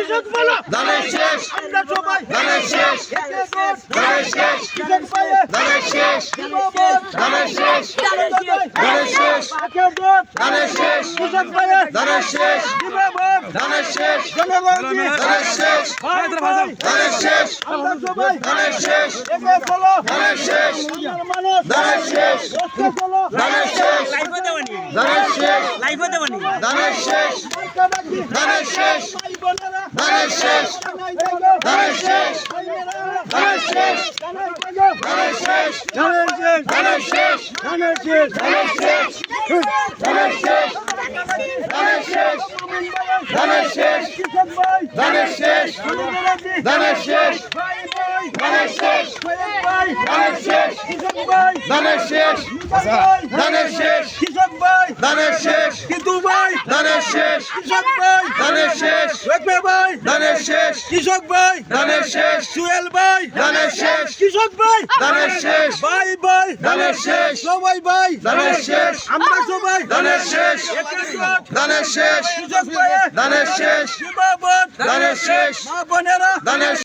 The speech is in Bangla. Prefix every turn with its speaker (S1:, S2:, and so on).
S1: কৃষক বলো
S2: ধানের শেষ
S1: আমরা সবাই
S2: ধানের শেষ ধানের শেষ
S1: কৃষক ভাইয়ে
S2: ধানের শেষ ধানের শেষ ধানের শেষ ধানের শেষ
S1: কৃষক ভাইয়ে
S2: ধানের শেষ ধানের শেষ
S1: জনগণকে
S2: ধানের শেষ ধানের শেষ
S1: আমরা সবাই
S2: ধানের শেষ
S1: এগিয়ে চলো
S2: ধানের শেষ
S1: মানুষ
S2: ধানের শেষ
S1: এগিয়ে চলো
S2: ধানের শেষ ধানের শেষ ধানের শেষ
S1: মার্কাবাগি
S2: ধানের শেষ
S1: ভাই বোনেরা
S2: ধানের শেষ ধানের শেষ ধানের শেষ ধানের শেষ ধানের শেষ ধানের শেষ ধানের শেষ ধানের শেষ ধানের শেষ ধানের শেষ
S1: কৃষক ভাই
S2: ধানের শেষ ধানের শেষ
S1: ভাই ভাই
S2: ধানের শেষ
S1: ভাই
S2: ধানের শেষ
S1: কৃষক ভাই
S2: ধানের শেষ ধানের শেষ
S1: কৃষক ভাই
S2: ধানের শেষ
S1: কিন্তু ভাই
S2: ধানের শেষ
S1: কৃষক ভাই
S2: ধানের শেষ
S1: রেখবে ভাই
S2: ধানের শেষ
S1: কৃষক ভাই
S2: ধানের শেষ
S1: সুয়েল ভাই
S2: ধানের শেষ
S1: কৃষক ভাই
S2: ধানের শেষ
S1: ভাই ভাই
S2: ধানের শেষ
S1: সবাই ভাই
S2: ধানের শেষ
S1: আমরা সবাই
S2: ধানের শেষ
S1: একত্রিত
S2: ধানের শেষ
S1: কৃষক ভাই
S2: ধানের শেষ
S1: যুবক
S2: ধানের শেষ
S1: মা বোনেরা
S2: ধানের